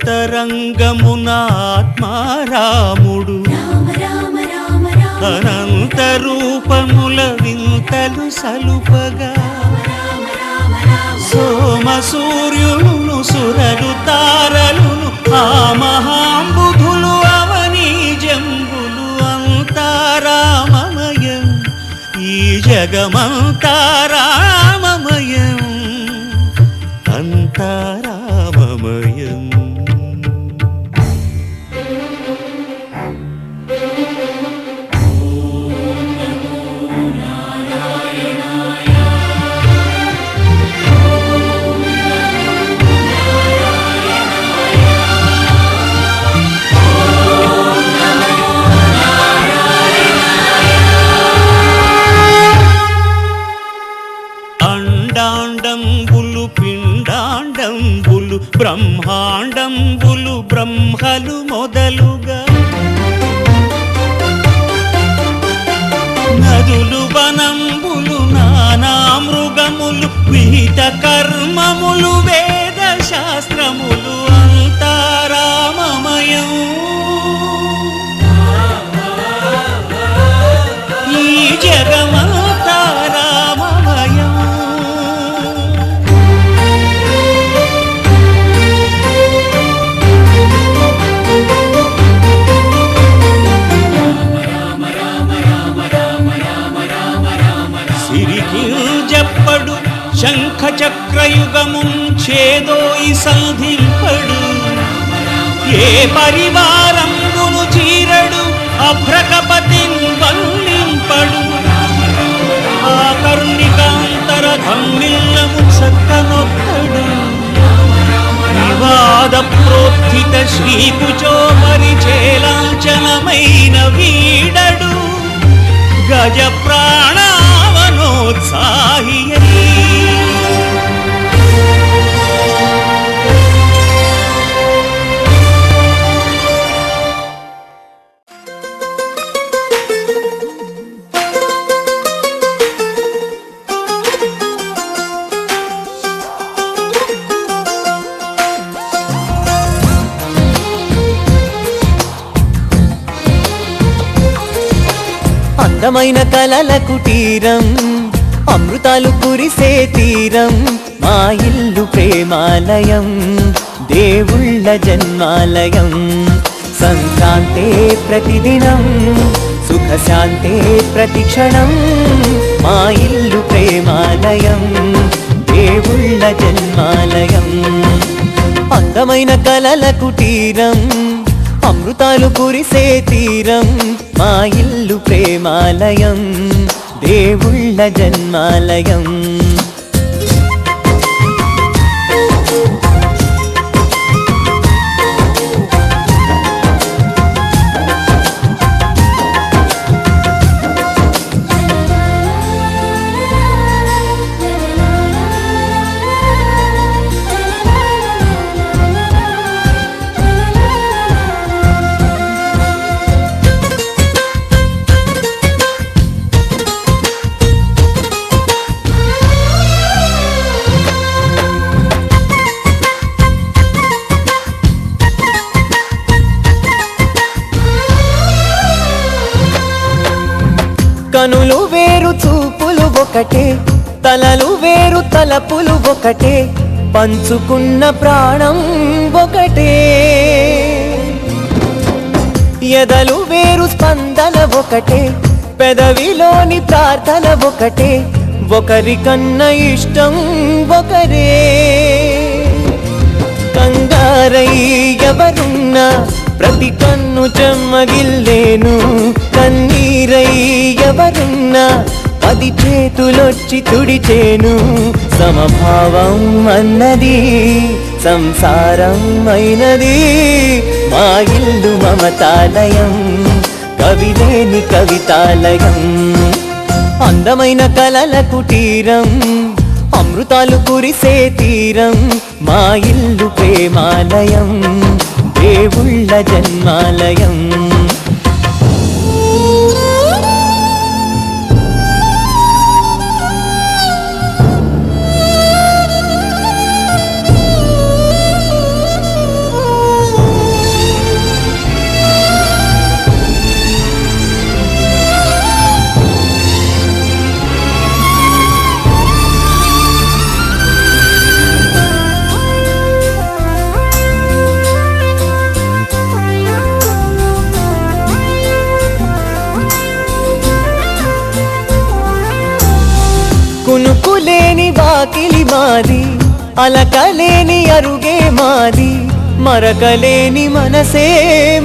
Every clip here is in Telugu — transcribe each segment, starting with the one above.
అంతరంగమున ఆత్మారాముడు అనంత రూపముల వింతలు సలుపగా సోమ సూర్యులను సురలు తారలును ఆ మహాంబుధులు అవనీ జంబులు అంతారామమయం ఈ జగమంతారామమయం అంతారామమయం. అండాండంబులు పిండాండంబులు బ్రహ్మాండంబులు బ్రహ్మలు మొదలుగా నదులు వనంబులు నానా మృగములు విహిత కర్మములు వేద శాస్త్రములు అంతారామమయం ఈ జగమంతారామమయం. సిరికింజప్పడు శంఖ చక్రయుగముంచేదోయి సంధింపడు ఏ పరివారంబును చీరడు అభ్రకపతిన్ వల్లింపడు ఆ కర్ణికాంతర ధమ్మిల్లము చక్కనొత్తడు వివాద ప్రోత్థిత శ్రీకుచో పరిచేలాంచనమైన వీడడు గజ ప్రాణావనోత్సాహియై అందమైన కలల కుటీరం అమృతాలు కురిసే తీరం మా ఇల్లు ప్రేమాలయం దేవుళ్ళ జన్మాలయం సంక్రాంతే ప్రతిదినం సుఖశాంతే ప్రతిక్షణం మా ఇల్లు ప్రేమాలయం దేవుళ్ళ జన్మాలయం. అందమైన కలల కుటీరం అమృతాలు కురిసే తీరం మా ఇల్లు ప్రేమాలయం దేవుళ్ళ జన్మాలయం. కనులు వేరు చూపులు ఒకటే తలలు వేరు తలపులు ఒకటే పంచుకున్న ప్రాణం ఒకటే ఎదలు వేరు స్పందన ఒకటే పెదవిలోని ప్రార్థన ఒకటే ఒకరికన్నా ఇష్టం ఒకరే కంగారై ఎవరున్నా ప్రతి కన్ను చెమ్మగిల్లేను కన్నీరై ఎవరున్నా 10 చేతులొచ్చి తుడిచేను సమభావం అన్నది సంసారం అయినది మా ఇల్లు మమతాలయం కవిలేని కవితాలయం. అందమైన కలల కుటీరం అమృతాలు కురిసే తీరం మా ఇల్లు ప్రేమాలయం దేవుళ్ళ జన్మాలయం. మాది, అలకలేని అరుగే మాది, మరకలేని మనసే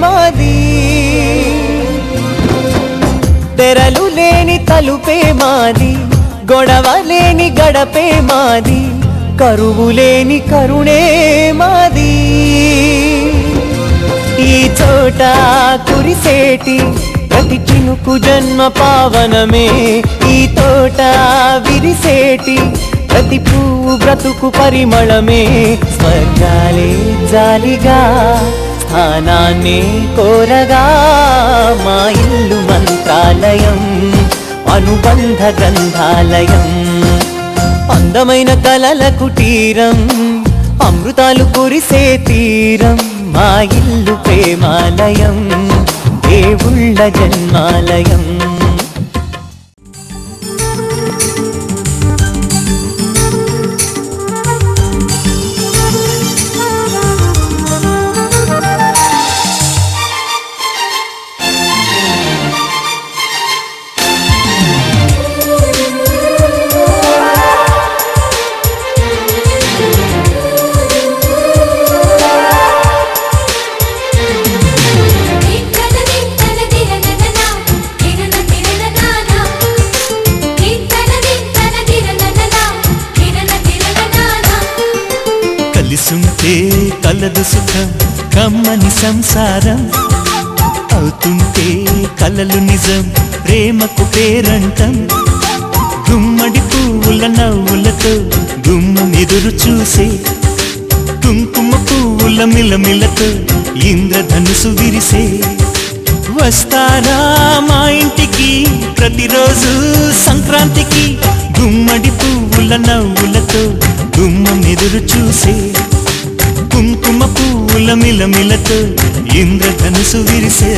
మాది. తెరలు లేని తలుపే మాది, గొడవ లేని గడపే మాది, కరువు లేని కరుణే మాది. ఈ చోట కురిసేటి ప్రతి చినుకు జన్మ పావనమే, ఈ తోట విరిసేటి ప్రతి పువ్వు బ్రతుకు పరిమళమే. స్వర్గాలే జాలిగా స్థానాన్ని కోరగా, మా ఇల్లు మంత్రాలయం, అనుబంధ గ్రంథాలయం. అందమైన కలల కుటీరం, అమృతాలు కురిసే తీరం, మా ఇల్లు ప్రేమాలయం, దేవుళ్ళ జన్మాలయం. కలిసుంటే కలదు సుఖం, కమ్మని సంసారం అవుతుంటే కలలు నిజం, ప్రేమకు పేరంటం. గుమ్మడి పువ్వుల నవ్వులతో గుమ్మం ఎదురు చూసే, కుంకుమ పువ్వుల మిలమిలతో ఇంద్రధనుసు విరిసే. వస్తారా మా ఇంటికి ప్రతిరోజు సంక్రాంతికి, గుమ్మడి పువ్వుల నవ్వులతో గుమ్మం ఎదురు చూసే, కుంకుమ పువ్వుల మిలమిలతో ఇంద్రధనుసు విరిసే.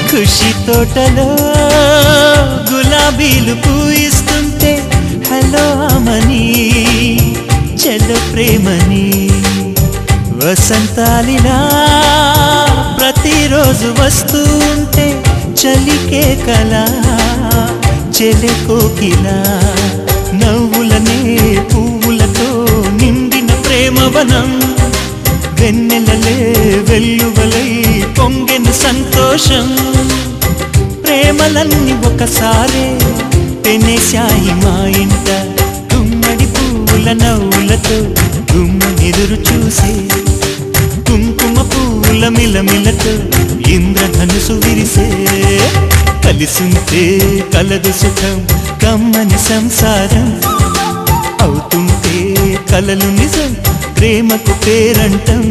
ఖుషి తోటలో గులాబీలు పూయిస్తుంటే, హలో అమని చెల్లు ప్రేమని. వసంతాలిలా ప్రతిరోజు వస్తూ ఉంటే, చలికే కలా చెలె కోకిలా. నవ్వులనే పువ్వులతో నిండిన ప్రేమవనం, వెన్నెలలే వెల్లువలై పొంగెను సంతోషం. ప్రేమలన్నీ ఒకసారే పెనేశాయి మా ఇంట, గుమ్మడి పువ్వుల నవ్వులతో గుమ్మం ఎదురు చూసే, కుంకుమ పువ్వుల మిలమిలతో ఇంద్రధనుసు విరిసే. కలిసుంటే కలదు సుఖం, కమ్మని సంసారం అవుతుంటే కలలు నిజం, ప్రేమకు పేరంటం.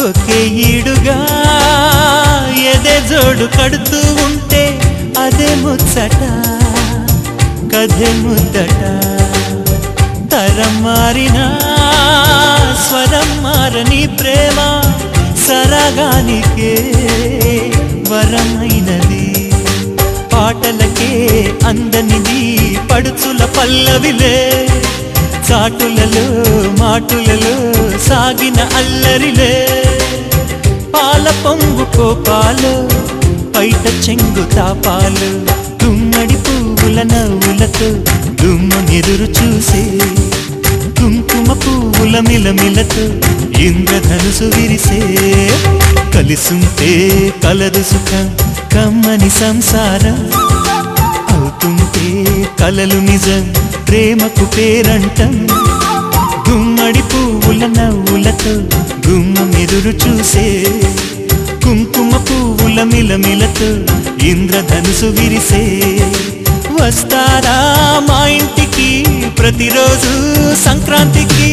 ఒకే ఈడుగా ఎదే జోడు కడుతూ ఉంటే, అదే ముచ్చట కథే ముద్దట. తరం మారినా స్వరం మారని ప్రేమ, సరగానికే వరమైనది. పాటలకే అందనిది పడుచుల పల్లవిలే, చాటులలో మాటులలో సాగిన అల్లరిలే. పాల పొంగు కోపాలు, పైట చెంగు తాపాలు, గుమ్మడి పువ్వుల నవ్వులతో గుమ్మం ఎదురు చూసే, కుంకుమ పువ్వుల మిలమిలతో ఇంద్రధనుసు విరిసే. కలిసుంటే కలదు సుఖం, కమ్మని సంసారం అవుతుంటే కలలు నిజం ప్రేమకు పేరంటం గుమ్మడి పువ్వుల నవ్వులతో గుమ్మం ఎదురు చూసే కుంకుమ పువ్వుల మిలమిలతో ఇంద్రధనుసు విరిసే వస్తారా మా ఇంటికి ప్రతిరోజు సంక్రాంతికి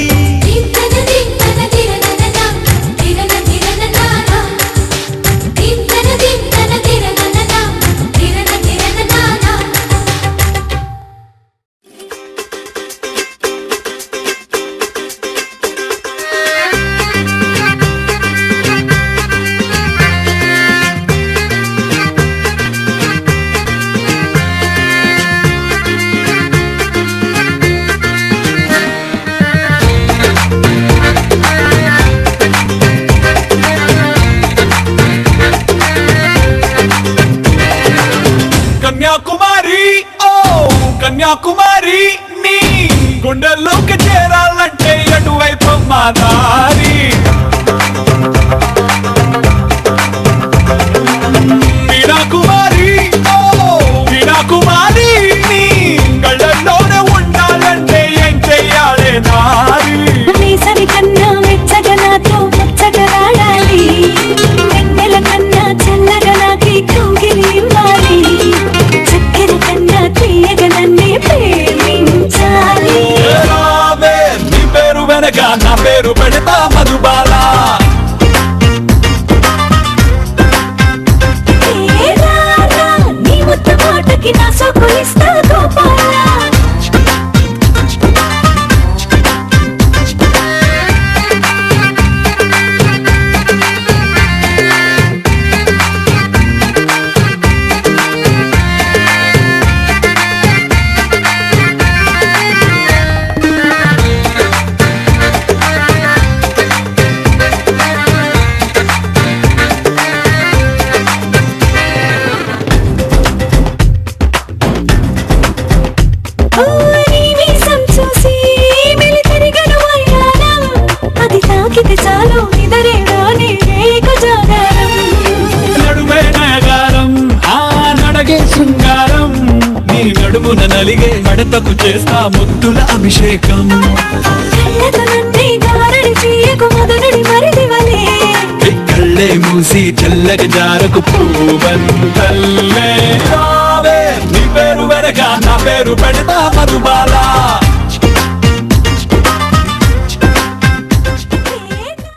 కన్యాకుమారి ఓ కన్యాకుమారి నీ గుండెల్లోకి చేరాలంటే అటువైపు మా దారి వీణాకుమారి ఓ వీణాకుమారి నీ కళ్ళల్లోనే ఉండాలంటే ఏం చెయ్యాలే నారి మీసరి కన్నా మెచ్చగా నాతో ముచ్చటలాడాలి వెన్నెల కన్నా చల్లగా నాకి కౌగిలి ఇవ్వాలి చక్కెర కన్నా తీయగా నన్నే ప్రేమించాలి రావే నీ పేరు వెనక నా పేరు పెడతా మధుబాల ఏ రారా, నీ ముద్దు మాటకి నా సోకులిస్తా గోపాల నడుమే నయగారం ఆ నడగే శృంగారం నీ నడుమున నలిగే మడతకు చేస్తా ముద్దుల అభిషేకం కళ్ళే మూసి చల్లగ జారకు పూవంతల్లే రావే నీ పేరు వెనక నా పేరు పెడతా మధుబాల